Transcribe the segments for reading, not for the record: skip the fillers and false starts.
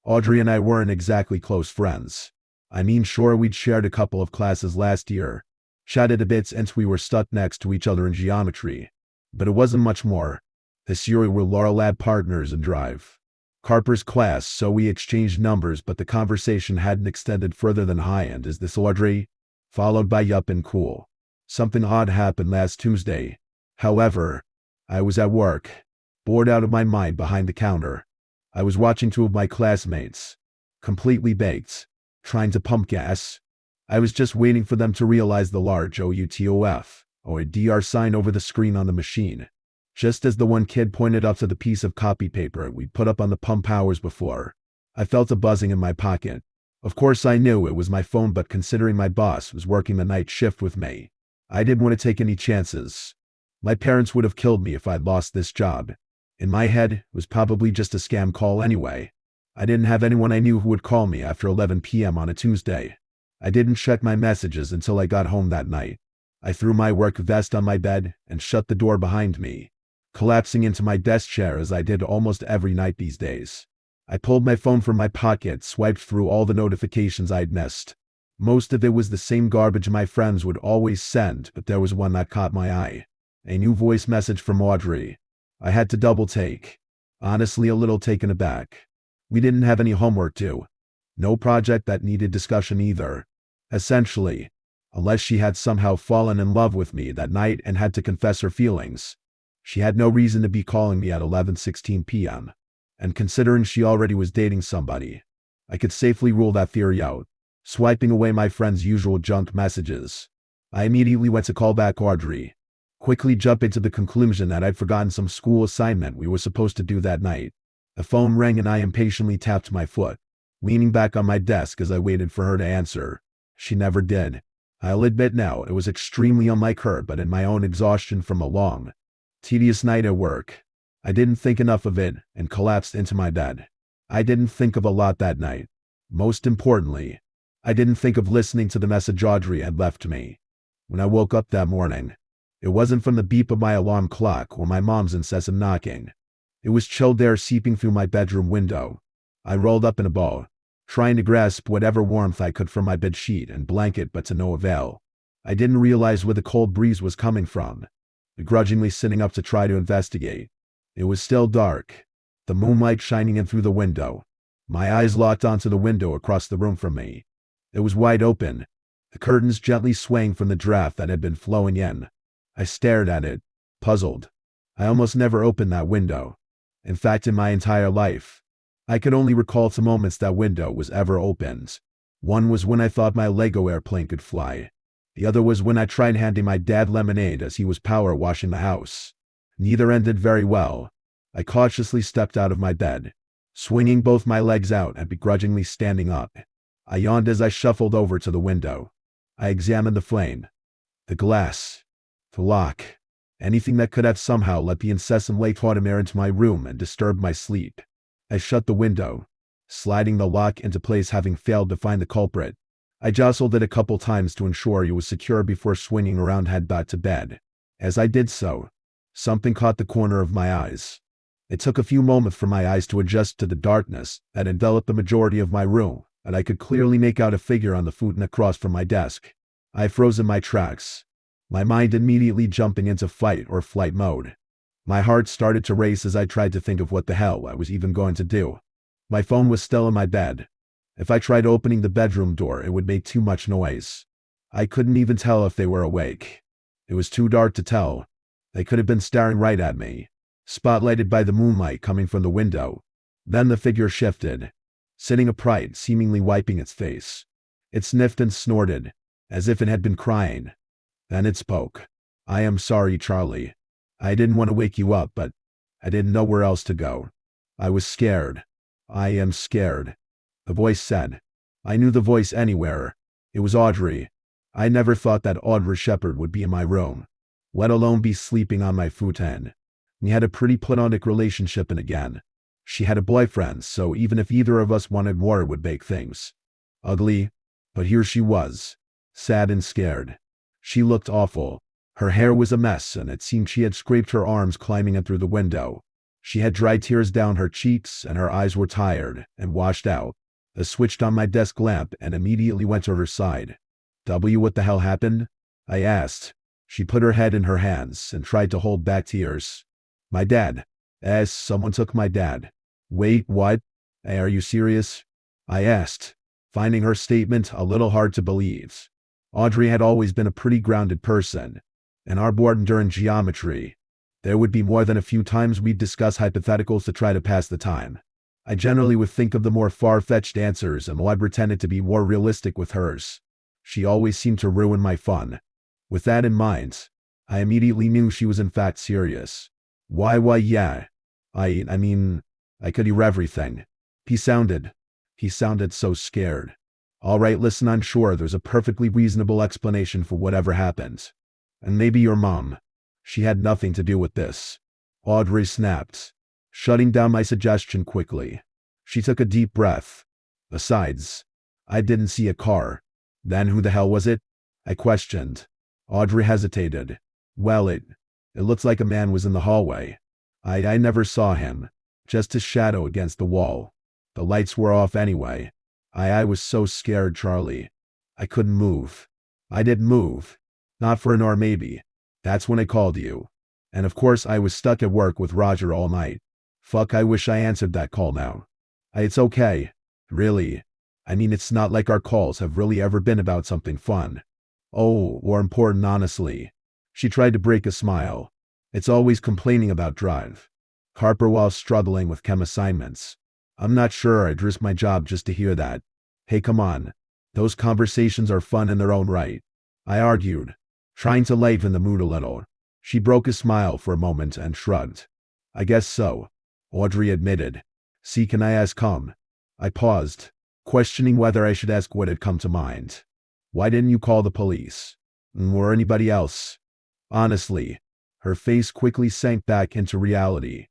Audrey and I weren't exactly close friends. I mean, sure, we'd shared a couple of classes last year, chatted a bit since we were stuck next to each other in geometry, but it wasn't much more. This year we were Laurel Lab partners in Drive. Carper's class, so we exchanged numbers, but the conversation hadn't extended further than hi and is this Audrey? Followed by yup and cool. Something odd happened last Tuesday. However, I was at work, bored out of my mind behind the counter. I was watching two of my classmates, completely baked, trying to pump gas. I was just waiting for them to realize the large OUTOF, or a DR sign over the screen on the machine. Just as the one kid pointed up to the piece of copy paper we'd put up on the pump hours before, I felt a buzzing in my pocket. Of course I knew it was my phone, but considering my boss was working the night shift with me, I didn't want to take any chances. My parents would have killed me if I'd lost this job. In my head, it was probably just a scam call anyway. I didn't have anyone I knew who would call me after 11 p.m. on a Tuesday. I didn't check my messages until I got home that night. I threw my work vest on my bed and shut the door behind me, collapsing into my desk chair as I did almost every night these days. I pulled my phone from my pocket, swiped through all the notifications I'd missed. Most of it was the same garbage my friends would always send, but there was one that caught my eye. A new voice message from Audrey. I had to double take. Honestly, a little taken aback. We didn't have any homework due. No project that needed discussion either. Essentially, unless she had somehow fallen in love with me that night and had to confess her feelings, she had no reason to be calling me at 11:16 p.m. And considering she already was dating somebody, I could safely rule that theory out. Swiping away my friend's usual junk messages, I immediately went to call back Audrey, quickly jumping to the conclusion that I'd forgotten some school assignment we were supposed to do that night. The phone rang and I impatiently tapped my foot, leaning back on my desk as I waited for her to answer. She never did. I'll admit now, it was extremely unlike her, but in my own exhaustion from a long, tedious night at work, I didn't think enough of it and collapsed into my bed. I didn't think of a lot that night. Most importantly, I didn't think of listening to the message Audrey had left me. When I woke up that morning, it wasn't from the beep of my alarm clock or my mom's incessant knocking. It was chilled air seeping through my bedroom window. I rolled up in a ball, trying to grasp whatever warmth I could from my bedsheet and blanket, but to no avail. I didn't realize where the cold breeze was coming from, begrudgingly sitting up to try to investigate. It was still dark, the moonlight shining in through the window. My eyes locked onto the window across the room from me. It was wide open, the curtains gently swaying from the draft that had been flowing in. I stared at it, puzzled. I almost never opened that window. In fact, in my entire life, I could only recall two moments that window was ever opened. One was when I thought my Lego airplane could fly. The other was when I tried handing my dad lemonade as he was power washing the house. Neither ended very well. I cautiously stepped out of my bed, swinging both my legs out and begrudgingly standing up. I yawned as I shuffled over to the window. I examined the frame, the glass, the lock, anything that could have somehow let the incessant late autumn air into my room and disturbed my sleep. I shut the window, sliding the lock into place having failed to find the culprit. I jostled it a couple times to ensure it was secure before swinging around head back to bed. As I did so, something caught the corner of my eyes. It took a few moments for my eyes to adjust to the darkness that enveloped the majority of my room, and I could clearly make out a figure on the futon across from my desk. I froze in my tracks, my mind immediately jumping into fight or flight mode. My heart started to race as I tried to think of what the hell I was even going to do. My phone was still in my bed. If I tried opening the bedroom door, it would make too much noise. I couldn't even tell if they were awake. It was too dark to tell. They could have been staring right at me, spotlighted by the moonlight coming from the window. Then the figure shifted, sitting upright, seemingly wiping its face. It sniffed and snorted, as if it had been crying. Then it spoke. "I am sorry, Charlie. I didn't want to wake you up, but I didn't know where else to go. I was scared. I am scared," the voice said. I knew the voice anywhere. It was Audrey. I never thought that Audrey Shepherd would be in my room, let alone be sleeping on my futon. We had a pretty platonic relationship, and again, she had a boyfriend, so even if either of us wanted more, it would make things ugly. But here she was, sad and scared. She looked awful. Her hair was a mess, and it seemed she had scraped her arms climbing in through the window. She had dry tears down her cheeks and her eyes were tired and washed out. I switched on my desk lamp and immediately went to her side. What the hell happened? I asked. She put her head in her hands and tried to hold back tears. My dad. Someone took my dad. Wait, what? Are you serious? I asked, finding her statement a little hard to believe. Audrey had always been a pretty grounded person. In our board during geometry, there would be more than a few times we'd discuss hypotheticals to try to pass the time. I generally would think of the more far-fetched answers and Maud pretended to be more realistic with hers. She always seemed to ruin my fun. With that in mind, I immediately knew she was in fact serious. Why yeah. I mean, I could hear everything. He sounded so scared. All right, listen, I'm sure there's a perfectly reasonable explanation for whatever happened. And maybe your mom. She had nothing to do with this. Audrey snapped, shutting down my suggestion quickly. She took a deep breath. Besides, I didn't see a car. Then who the hell was it? I questioned. Audrey hesitated. Well, it looks like a man was in the hallway. I never saw him. Just his shadow against the wall. The lights were off anyway. I was so scared, Charlie. I couldn't move. I didn't move. Not for an hour maybe. That's when I called you. And of course I was stuck at work with Roger all night. Fuck, I wish I answered that call now. It's okay. Really. I mean, it's not like our calls have really ever been about something fun. Oh, or important, honestly. She tried to break a smile. It's always complaining about drive. Harper while struggling with chem assignments. I'm not sure I'd risk my job just to hear that. Hey, come on. Those conversations are fun in their own right. I argued, trying to lighten the mood a little. She broke a smile for a moment and shrugged. I guess so, Audrey admitted. See, can I ask come? I paused, questioning whether I should ask what had come to mind. Why didn't you call the police? Or anybody else? Honestly, her face quickly sank back into reality,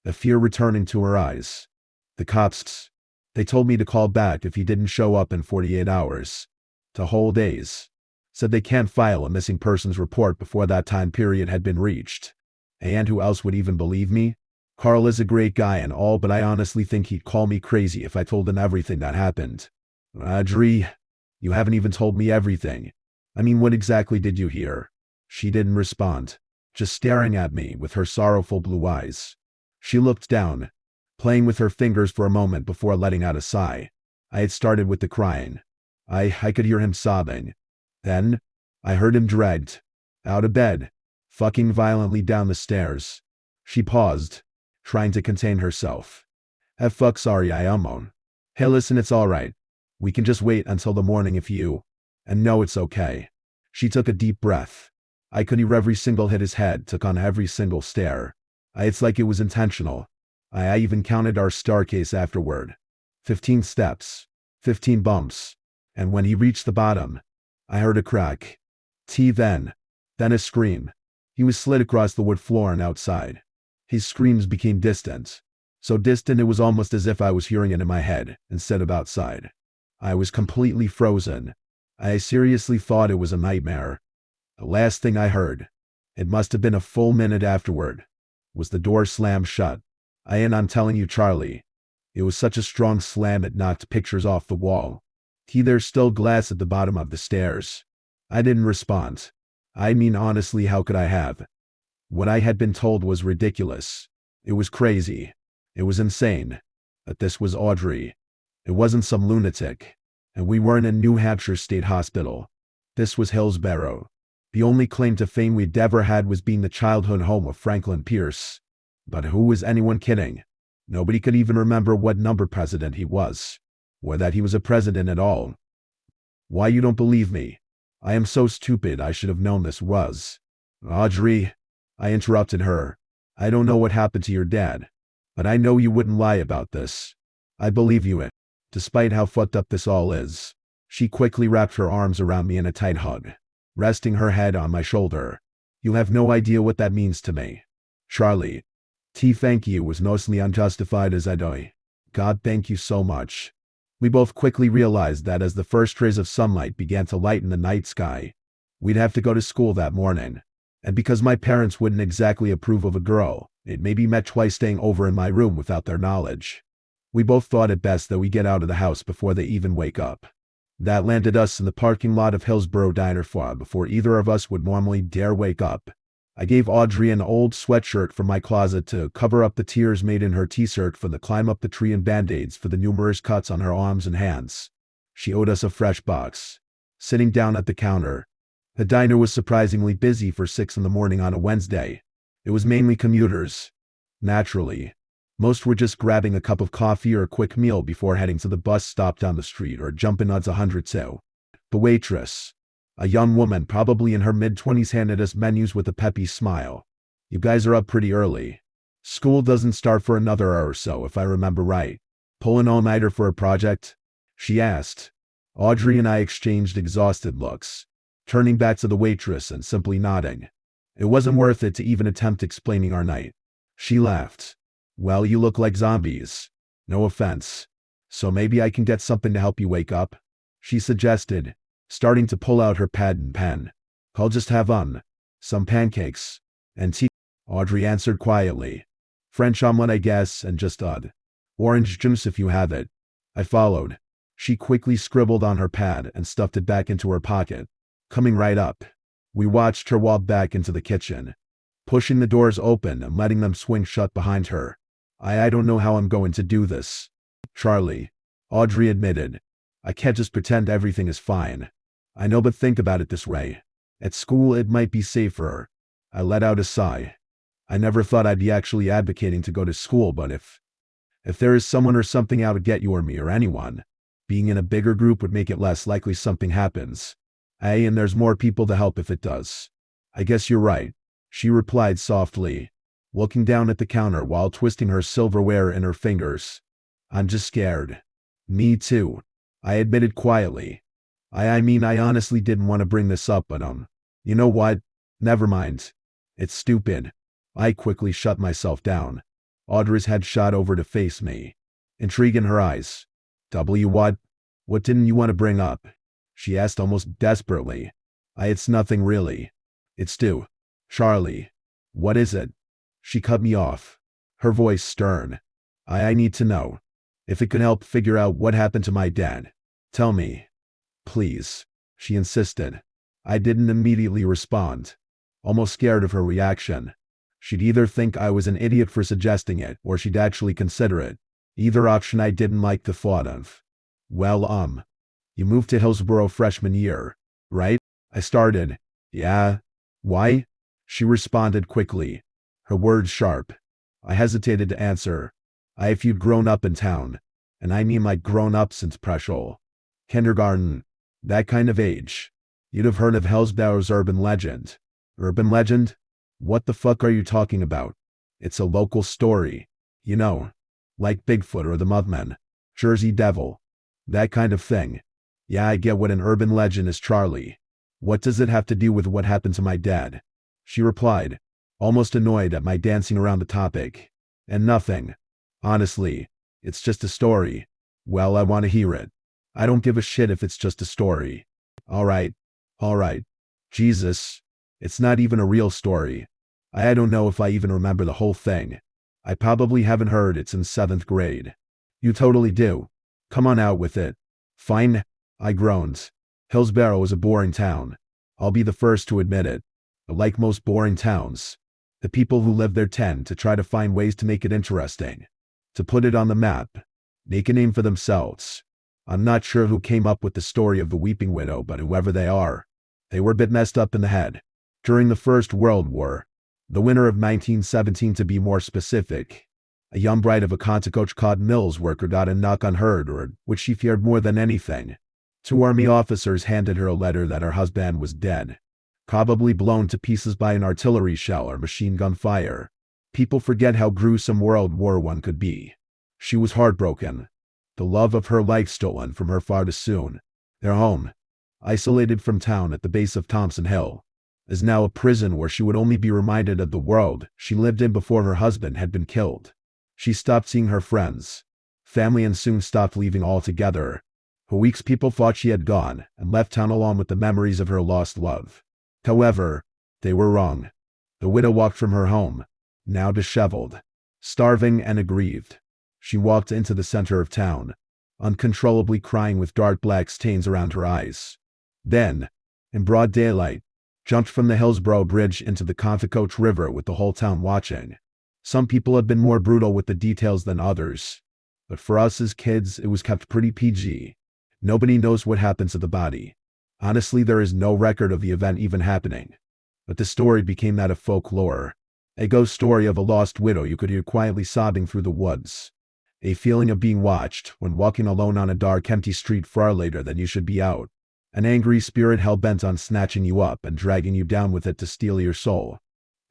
the fear returning to her eyes. The cops, they told me to call back if he didn't show up in 48 hours. To whole days. Said they can't file a missing persons report before that time period had been reached. And who else would even believe me? Carl is a great guy and all, but I honestly think he'd call me crazy if I told him everything that happened. Audrey, you haven't even told me everything. I mean, what exactly did you hear? She didn't respond, just staring at me with her sorrowful blue eyes. She looked down, playing with her fingers for a moment before letting out a sigh. I had started with the crying. I could hear him sobbing. Then, I heard him dragged out of bed, fucking violently down the stairs. She paused, trying to contain herself. Fuck, sorry, I moaned. Hey, listen, it's alright. We can just wait until the morning if you. And no, it's okay. She took a deep breath. I could hear every single hit his head took on every single stair. It's like it was intentional. I even counted our staircase afterward. 15 steps, 15 bumps. And when he reached the bottom, I heard a crack. Then a scream. He was slid across the wood floor and outside. His screams became distant. So distant it was almost as if I was hearing it in my head instead of outside. I was completely frozen. I seriously thought it was a nightmare. The last thing I heard, it must have been a full minute afterward, was the door slam shut. I'm telling you, Charlie, it was such a strong slam it knocked pictures off the wall. There's still glass at the bottom of the stairs. I didn't respond. I mean, honestly, how could I have? What I had been told was ridiculous. It was crazy. It was insane. But this was Audrey. It wasn't some lunatic. And we weren't in New Hampshire State Hospital. This was Hillsborough. The only claim to fame we'd ever had was being the childhood home of Franklin Pierce. But who was anyone kidding? Nobody could even remember what number president he was, or that he was a president at all. Why, you don't believe me? I am so stupid, I should have known this was. Audrey, I interrupted her. I don't know what happened to your dad, but I know you wouldn't lie about this. I believe you it, despite how fucked up this all is. She quickly wrapped her arms around me in a tight hug, resting her head on my shoulder. You have no idea what that means to me. Charlie. Thank you was mostly unjustified as I die. God, thank you so much. We both quickly realized that as the first rays of sunlight began to lighten the night sky, we'd have to go to school that morning. And because my parents wouldn't exactly approve of a girl It maybe met twice staying over in my room without their knowledge. We both thought it best that we get out of the house before they even wake up. That landed us in the parking lot of Hillsborough Diner far before either of us would normally dare wake up. I gave Audrey an old sweatshirt from my closet to cover up the tears made in her t-shirt for the climb up the tree and band-aids for the numerous cuts on her arms and hands. She owed us a fresh box. Sitting down at the counter. The diner was surprisingly busy for 6 in the morning on a Wednesday. It was mainly commuters. Naturally. Most were just grabbing a cup of coffee or a quick meal before heading to the bus stop down the street or jumping on 102. The waitress, a young woman probably in her mid-20s, handed us menus with a peppy smile. You guys are up pretty early. School doesn't start for another hour or so, if I remember right. Pull an all-nighter for a project? She asked. Audrey and I exchanged exhausted looks, turning back to the waitress and simply nodding. It wasn't worth it to even attempt explaining our night. She laughed. Well, you look like zombies. No offense. So maybe I can get something to help you wake up? She suggested, starting to pull out her pad and pen. I'll just have some pancakes. And tea. Audrey answered quietly. French omelet, I guess, and just orange juice if you have it. I followed. She quickly scribbled on her pad and stuffed it back into her pocket. Coming right up. We watched her walk back into the kitchen, pushing the doors open and letting them swing shut behind her. I don't know how I'm going to do this. Charlie, Audrey admitted. I can't just pretend everything is fine. I know, but think about it this way. At school it might be safer. I let out a sigh. I never thought I'd be actually advocating to go to school, but if there is someone or something out to get you or me or anyone, being in a bigger group would make it less likely something happens. And there's more people to help if it does. I guess you're right, she replied softly, looking down at the counter while twisting her silverware in her fingers. I'm just scared. Me too, I admitted quietly. I mean, I honestly didn't want to bring this up, but you know what? Never mind. It's stupid. I quickly shut myself down. Audrey's head shot over to face me, intrigue in her eyes. What? What didn't you want to bring up? She asked almost desperately. It's nothing really. It's Charlie. What is it? She cut me off, her voice stern. I need to know. If it could help figure out what happened to my dad. Tell me. Please, she insisted. I didn't immediately respond, almost scared of her reaction. She'd either think I was an idiot for suggesting it, or she'd actually consider it. Either option I didn't like the thought of. Well, you moved to Hillsborough freshman year, right? I started. Yeah. Why? She responded quickly, her words sharp. I hesitated to answer. If you'd grown up in town, and I mean like grown up since preschool, kindergarten, that kind of age, you'd have heard of Hillsborough's urban legend. Urban legend? What the fuck are you talking about? It's a local story. You know, like Bigfoot or the Mothman, Jersey Devil, that kind of thing. Yeah, I get what an urban legend is, Charlie. What does it have to do with what happened to my dad? She replied, almost annoyed at my dancing around the topic. And nothing. Honestly, it's just a story. Well, I want to hear it. I don't give a shit if it's just a story. All right. Jesus. It's not even a real story. I don't know if I even remember the whole thing. I probably haven't heard it since 7th grade. You totally do. Come on out with it. Fine, I groaned. Hillsborough is a boring town. I'll be the first to admit it. But like most boring towns, the people who live there tend to try to find ways to make it interesting. To put it on the map. Make a name for themselves. I'm not sure who came up with the story of the Weeping Widow, but whoever they are, they were a bit messed up in the head. During the First World War, the winter of 1917 to be more specific, a young bride of a Contrecote Mills worker got a knock on her door, which she feared more than anything. 2 army officers handed her a letter that her husband was dead, probably blown to pieces by an artillery shell or machine gun fire. People forget how gruesome World War I could be. She was heartbroken. The love of her life stolen from her far too soon. Their home, isolated from town at the base of Thompson Hill, is now a prison where she would only be reminded of the world she lived in before her husband had been killed. She stopped seeing her friends, family, and soon stopped leaving altogether. For weeks people thought she had gone and left town along with the memories of her lost love. However, they were wrong. The widow walked from her home, now disheveled, starving and aggrieved. She walked into the center of town, uncontrollably crying with dark black stains around her eyes. Then, in broad daylight, jumped from the Hillsborough Bridge into the Confront River with the whole town watching. Some people had been more brutal with the details than others, but for us as kids, it was kept pretty PG. Nobody knows what happened to the body. Honestly, there is no record of the event even happening. But the story became that of folklore. A ghost story of a lost widow you could hear quietly sobbing through the woods. A feeling of being watched when walking alone on a dark, empty street far later than you should be out. An angry spirit hell-bent on snatching you up and dragging you down with it to steal your soul.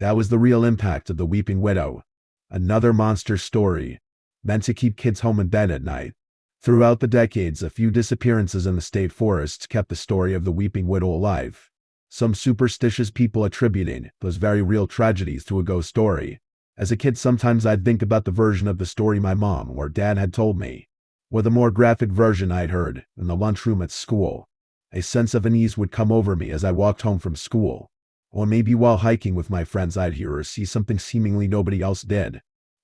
That was the real impact of the Weeping Widow. Another monster story, meant to keep kids home in bed at night. Throughout the decades, a few disappearances in the state forests kept the story of the Weeping Widow alive. Some superstitious people attributing those very real tragedies to a ghost story. As a kid, sometimes I'd think about the version of the story my mom or dad had told me, or the more graphic version I'd heard in the lunchroom at school. A sense of unease would come over me as I walked home from school. Or maybe while hiking with my friends I'd hear or see something seemingly nobody else did.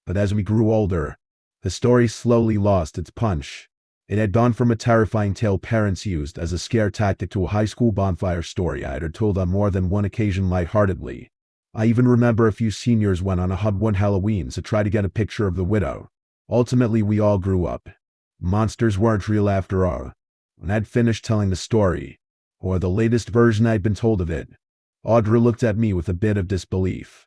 But as we grew older, the story slowly lost its punch. It had gone from a terrifying tale parents used as a scare tactic to a high school bonfire story I had heard told on more than one occasion lightheartedly. I even remember a few seniors went on a hut one Halloween to try to get a picture of the widow. Ultimately, we all grew up. Monsters weren't real after all. When I'd finished telling the story, or the latest version I'd been told of it, Audrey looked at me with a bit of disbelief.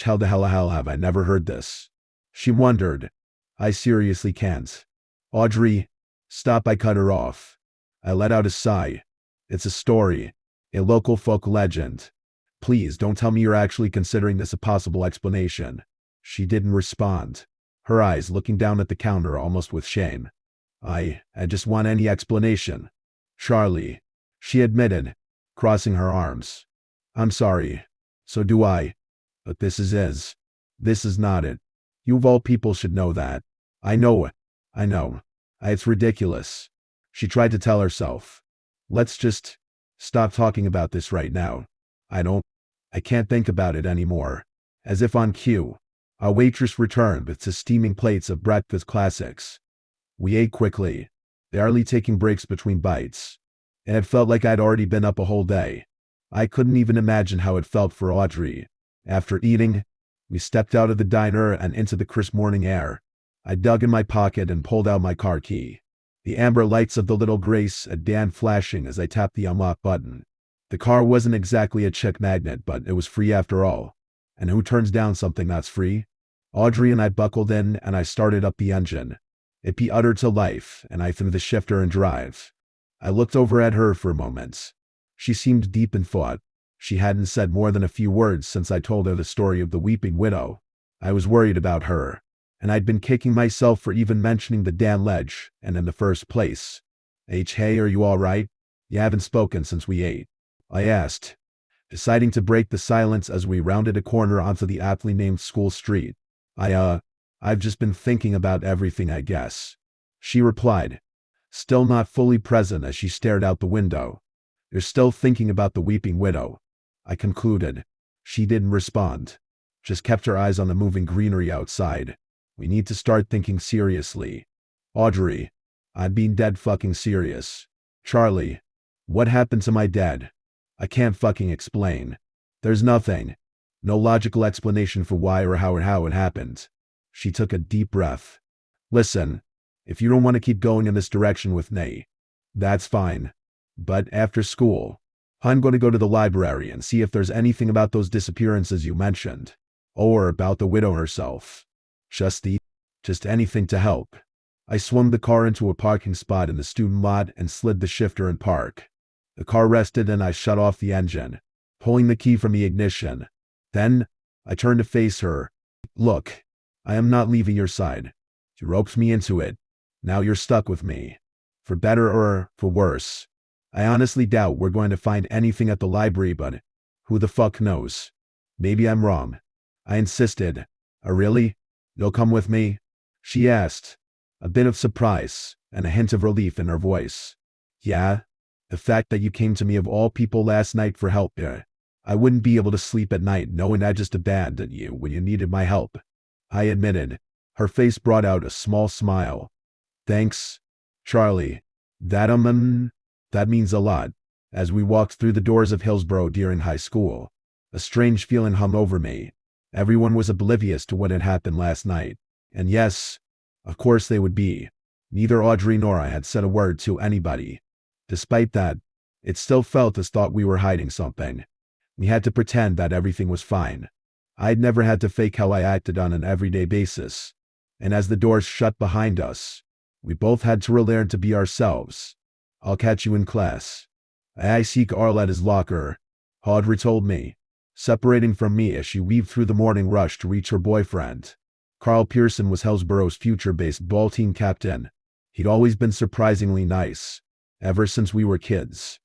How the hell have I never heard this? She wondered. I seriously can't. Audrey, stop, I cut her off. I let out a sigh. It's a story. A local folk legend. Please don't tell me you're actually considering this a possible explanation. She didn't respond, her eyes looking down at the counter almost with shame. I just want any explanation. Charlie, she admitted, crossing her arms. I'm sorry. So do I. But this is not it. You of all people should know that. I know it. I know. It's ridiculous. She tried to tell herself. Let's just stop talking about this right now. I can't think about it anymore. As if on cue, our waitress returned with 2 steaming plates of breakfast classics. We ate quickly, barely taking breaks between bites. And it felt like I'd already been up a whole day. I couldn't even imagine how it felt for Audrey. After eating, we stepped out of the diner and into the crisp morning air. I dug in my pocket and pulled out my car key. The amber lights of the little Grace began flashing as I tapped the unlock button. The car wasn't exactly a chick magnet, but it was free after all. And who turns down something that's free? Audrey and I buckled in and I started up the engine. It uttered to life, and I threw the shifter and drive. I looked over at her for a moment. She seemed deep in thought. She hadn't said more than a few words since I told her the story of the Weeping Widow. I was worried about her, and I'd been kicking myself for even mentioning the damn ledge, and in the first place. Hey, are you all right? You haven't spoken since we ate, I asked, deciding to break the silence as we rounded a corner onto the aptly named school street. I've just been thinking about everything, I guess, she replied, still not fully present as she stared out the window. You're still thinking about the Weeping Widow, I concluded. She didn't respond, just kept her eyes on the moving greenery outside. We need to start thinking seriously. Audrey, I'm being dead fucking serious. Charlie, what happened to my dad? I can't fucking explain. There's nothing. No logical explanation for why or how it happened. She took a deep breath. Listen, if you don't want to keep going in this direction with me, that's fine. But after school, I'm going to go to the library and see if there's anything about those disappearances you mentioned. Or about the widow herself. Just anything to help. I swung the car into a parking spot in the student lot and slid the shifter in park. The car rested and I shut off the engine, pulling the key from the ignition. Then, I turned to face her. Look, I am not leaving your side. You roped me into it. Now you're stuck with me. For better or for worse. I honestly doubt we're going to find anything at the library, but who the fuck knows? Maybe I'm wrong. I insisted. Really? You'll come with me? She asked, a bit of surprise and a hint of relief in her voice. Yeah? The fact that you came to me of all people last night for help, I wouldn't be able to sleep at night knowing I just abandoned you when you needed my help. I admitted. Her face brought out a small smile. Thanks, Charlie. That means a lot. As we walked through the doors of Hillsborough during high school, a strange feeling hung over me. Everyone was oblivious to what had happened last night. And yes, of course they would be. Neither Audrey nor I had said a word to anybody. Despite that, it still felt as though we were hiding something. We had to pretend that everything was fine. I'd never had to fake how I acted on an everyday basis. And as the doors shut behind us, we both had to relearn to be ourselves. I'll catch you in class. I seek Arletta's locker, Audrey told me, separating from me as she weaved through the morning rush to reach her boyfriend. Carl Pearson was Hillsborough's future baseball team captain. He'd always been surprisingly nice, ever since we were kids.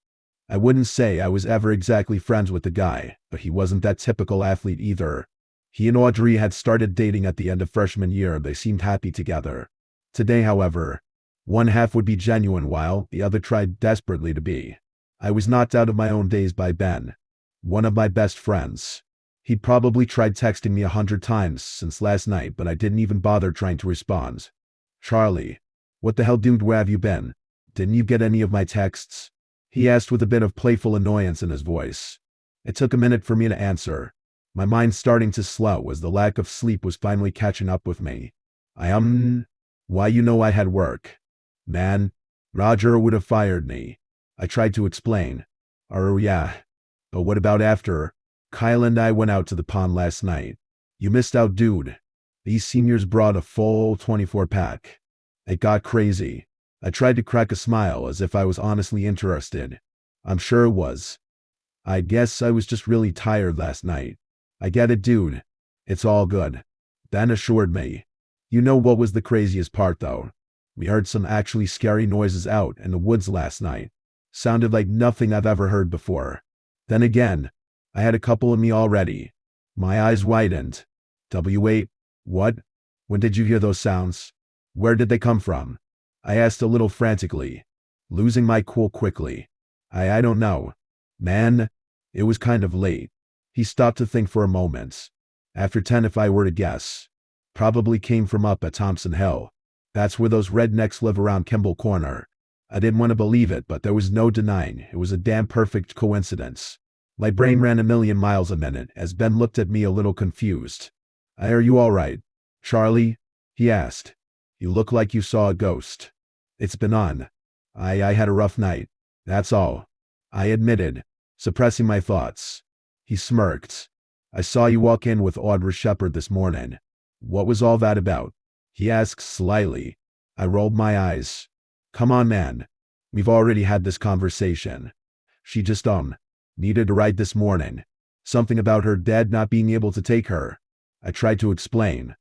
I wouldn't say I was ever exactly friends with the guy, but he wasn't that typical athlete either. He and Audrey had started dating at the end of freshman year and they seemed happy together. Today, however, one half would be genuine while the other tried desperately to be. I was knocked out of my own daze by Ben, one of my best friends. He'd probably tried texting me 100 times since last night, but I didn't even bother trying to respond. Charlie, what the hell dude, where have you been? Didn't you get any of my texts? He asked with a bit of playful annoyance in his voice. It took a minute for me to answer, my mind starting to slow as the lack of sleep was finally catching up with me. Why, you know I had work. Man, Roger would have fired me. I tried to explain. Oh yeah. But what about after? Kyle and I went out to the pond last night. You missed out, dude. These seniors brought a full 24-pack. It got crazy. I tried to crack a smile as if I was honestly interested. I'm sure it was. I guess I was just really tired last night. I get it, dude. It's all good. Ben assured me. You know what was the craziest part, though? We heard some actually scary noises out in the woods last night. Sounded like nothing I've ever heard before. Then again, I had a couple in me already. My eyes widened. Wait, what? When did you hear those sounds? Where did they come from? I asked a little frantically, losing my cool quickly. I don't know. Man, it was kind of late. He stopped to think for a moment. After 10 if I were to guess. Probably came from up at Thompson Hill. That's where those rednecks live around Kimball Corner. I didn't want to believe it, but there was no denying it was a damn perfect coincidence. My brain ran a million miles a minute as Ben looked at me a little confused. Are you all right, Charlie? He asked. You look like you saw a ghost. It's been on. I had a rough night. That's all. I admitted, suppressing my thoughts. He smirked. I saw you walk in with Audrey Shepard this morning. What was all that about? He asked slyly. I rolled my eyes. Come on, man. We've already had this conversation. She just, needed a ride this morning. Something about her dad not being able to take her. I tried to explain.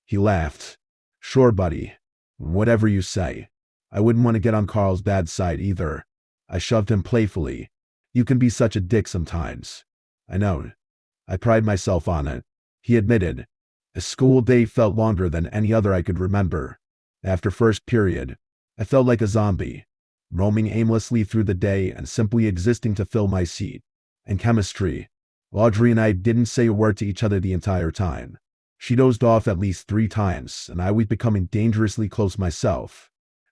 He laughed. Sure, buddy. Whatever you say. I wouldn't want to get on Carl's bad side either. I shoved him playfully. You can be such a dick sometimes. I know. I pride myself on it. He admitted. The school day felt longer than any other I could remember. After first period, I felt like a zombie, roaming aimlessly through the day and simply existing to fill my seat. In chemistry, Audrey and I didn't say a word to each other the entire time. She dozed off at least 3 times, and I was becoming dangerously close myself.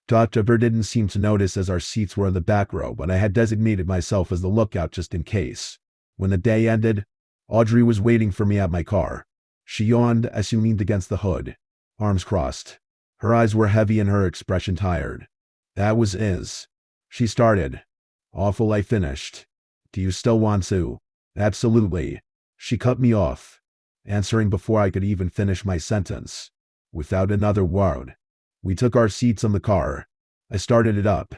Dr. Burr didn't seem to notice as our seats were in the back row, but I had designated myself as the lookout just in case. When the day ended, Audrey was waiting for me at my car. She yawned as she leaned against the hood, arms crossed. Her eyes were heavy and her expression tired. That was is. She started. Awful, I finished. Do you still want to? Absolutely. She cut me off, answering before I could even finish my sentence. Without another word. We took our seats in the car. I started it up.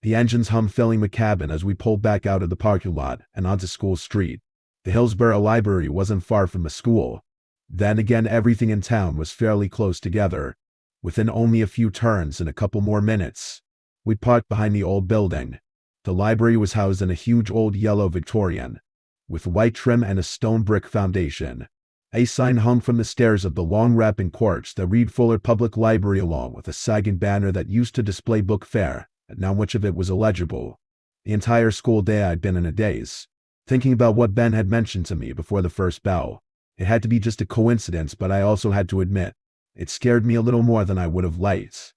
The engines hummed filling the cabin as we pulled back out of the parking lot and onto School Street. The Hillsborough Library wasn't far from the school. Then again, everything in town was fairly close together. Within only a few turns and a couple more minutes, we parked behind the old building. The library was housed in a huge old yellow Victorian, with white trim and a stone brick foundation. A sign hung from the stairs of the long wrapping porch that read Fuller Public Library along with a sagging banner that used to display book fair, and now much of it was illegible. The entire school day I'd been in a daze. Thinking about what Ben had mentioned to me before the first bell, it had to be just a coincidence, but I also had to admit, it scared me a little more than I would have liked.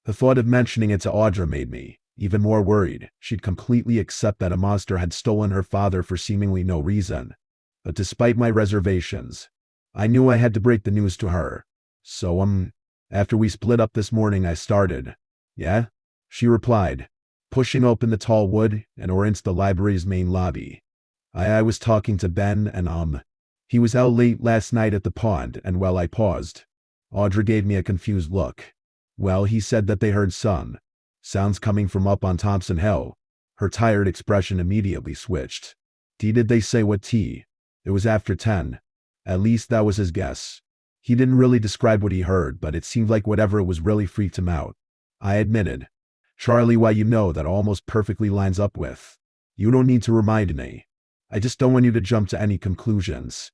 The thought of mentioning it to Audrey made me even more worried. She'd completely accept that a monster had stolen her father for seemingly no reason. But despite my reservations, I knew I had to break the news to her. So, after we split up this morning, I started. Yeah? She replied, pushing open the tall wood and or into the library's main lobby. I was talking to Ben and, he was out late last night at the pond, and I paused. Audrey gave me a confused look. Well, he said that they heard sounds coming from up on Thompson Hill. Her tired expression immediately switched. Did they say what tea? It was after 10. At least that was his guess. He didn't really describe what he heard, but it seemed like whatever it was really freaked him out. I admitted. Charlie, why, you know that almost perfectly lines up with. You don't need to remind me. I just don't want you to jump to any conclusions.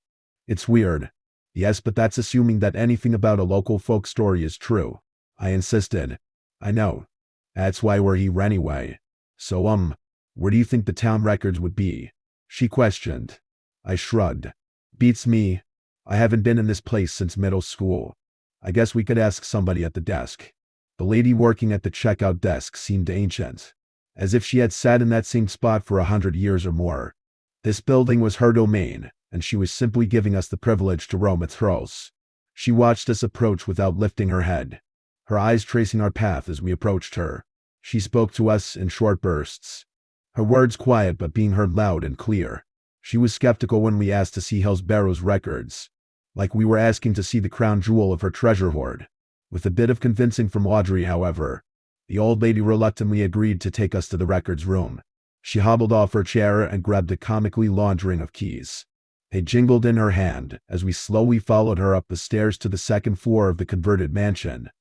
It's weird. Yes, but that's assuming that anything about a local folk story is true. I insisted. I know. That's why we're here anyway. So, where do you think the town records would be? She questioned. I shrugged. Beats me. I haven't been in this place since middle school. I guess we could ask somebody at the desk. The lady working at the checkout desk seemed ancient, as if she had sat in that same spot for 100 years or more. This building was her domain, and she was simply giving us the privilege to roam its halls. She watched us approach without lifting her head, her eyes tracing our path as we approached her. She spoke to us in short bursts, her words quiet but being heard loud and clear. She was skeptical when we asked to see Hillsborough's records, like we were asking to see the crown jewel of her treasure hoard. With a bit of convincing from Audrey, however, the old lady reluctantly agreed to take us to the records room. She hobbled off her chair and grabbed a comically long string of keys. They jingled in her hand as we slowly followed her up the stairs to the second floor of the converted mansion.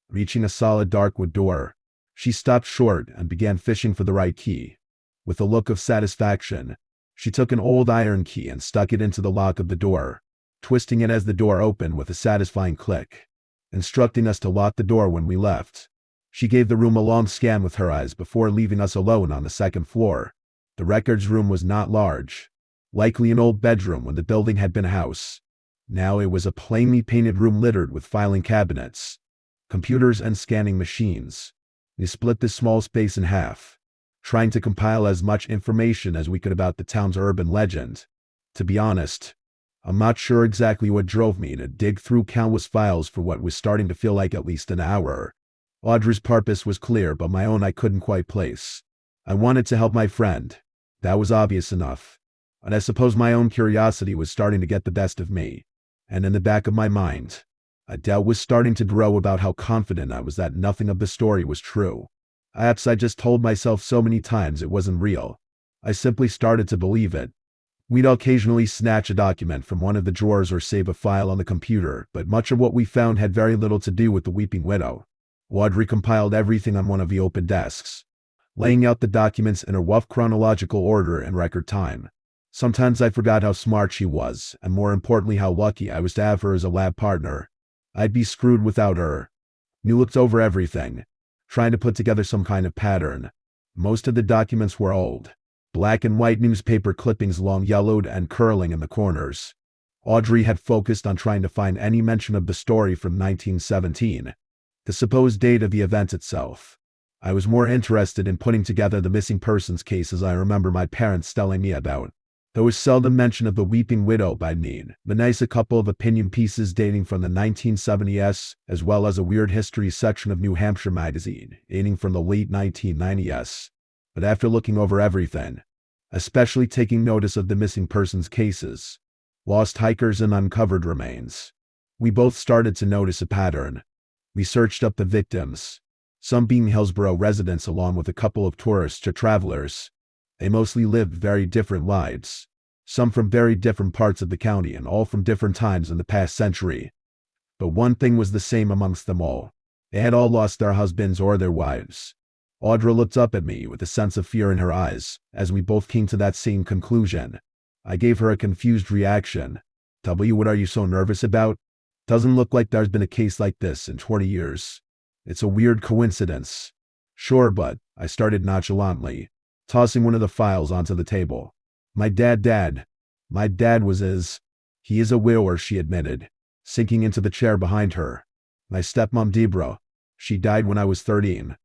Reaching a solid dark wood door, she stopped short and began fishing for the right key. With a look of satisfaction, she took an old iron key and stuck it into the lock of the door, twisting it as the door opened with a satisfying click, instructing us to lock the door when we left. She gave the room a long scan with her eyes before leaving us alone on the second floor. The records room was not large, likely an old bedroom when the building had been a house. Now it was a plainly painted room littered with filing cabinets, computers and scanning machines. We split this small space in half, trying to compile as much information as we could about the town's urban legend. To be honest, I'm not sure exactly what drove me to dig through countless files for what was starting to feel like at least an hour. Audrey's purpose was clear, but my own I couldn't quite place. I wanted to help my friend. That was obvious enough. And I suppose my own curiosity was starting to get the best of me. And in the back of my mind, a doubt was starting to grow about how confident I was that nothing of the story was true. Perhaps I just told myself so many times it wasn't real. I simply started to believe it. We'd occasionally snatch a document from one of the drawers or save a file on the computer, but much of what we found had very little to do with the Weeping Widow. Audrey compiled everything on one of the open desks, laying out the documents in a rough chronological order in record time. Sometimes I forgot how smart she was, and more importantly how lucky I was to have her as a lab partner. I'd be screwed without her. We looked over everything, trying to put together some kind of pattern. Most of the documents were old, black and white newspaper clippings long yellowed and curling in the corners. Audrey had focused on trying to find any mention of the story from 1917, the supposed date of the event itself. I was more interested in putting together the missing persons cases I remember my parents telling me about. There was seldom mention of the Weeping Widow by me, but nice a couple of opinion pieces dating from the 1970s, as well as a weird history section of New Hampshire magazine, dating from the late 1990s. But after looking over everything, especially taking notice of the missing persons cases, lost hikers and uncovered remains, we both started to notice a pattern. We searched up the victims, some being Hillsborough residents along with a couple of tourists or travelers. They mostly lived very different lives, some from very different parts of the county and all from different times in the past century. But one thing was the same amongst them all. They had all lost their husbands or their wives. Audrey looked up at me with a sense of fear in her eyes, as we both came to that same conclusion. I gave her a confused reaction. What are you so nervous about? Doesn't look like there's been a case like this in 20 years. It's a weird coincidence. Sure, but I started nonchalantly, tossing one of the files onto the table. My dad was he is a widower, she admitted, sinking into the chair behind her. My stepmom Debra, she died when I was 13.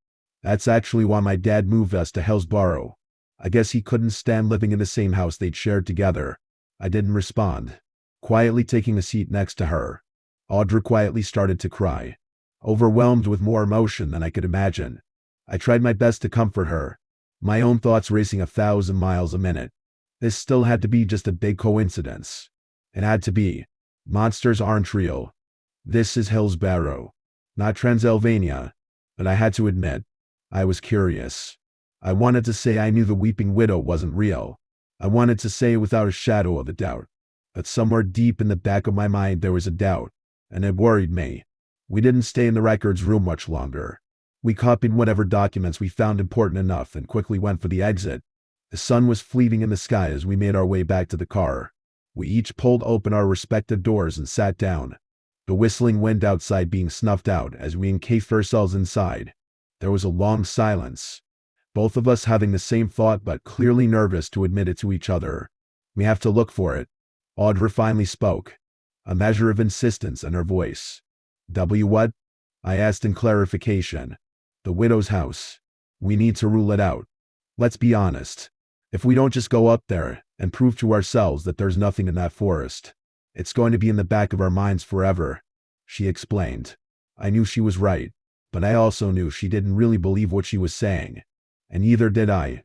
That's actually why my dad moved us to Hillsborough. I guess he couldn't stand living in the same house they'd shared together. I didn't respond. Quietly taking a seat next to her, Audrey quietly started to cry, overwhelmed with more emotion than I could imagine. I tried my best to comfort her, my own thoughts racing 1,000 miles a minute. This still had to be just a big coincidence. It had to be. Monsters aren't real. This is Hillsborough, not Transylvania. But I had to admit, I was curious. I wanted to say I knew the weeping widow wasn't real. I wanted to say without a shadow of a doubt. But somewhere deep in the back of my mind there was a doubt, and it worried me. We didn't stay in the records room much longer. We copied whatever documents we found important enough and quickly went for the exit. The sun was fleeting in the sky as we made our way back to the car. We each pulled open our respective doors and sat down, the whistling wind outside being snuffed out as we encased ourselves inside. There was a long silence, both of us having the same thought but clearly nervous to admit it to each other. We have to look for it. Audrey finally spoke, a measure of insistence in her voice. What? I asked in clarification. The widow's house. We need to rule it out. Let's be honest. If we don't just go up there and prove to ourselves that there's nothing in that forest, it's going to be in the back of our minds forever, she explained. I knew she was right, but I also knew she didn't really believe what she was saying. And neither did I.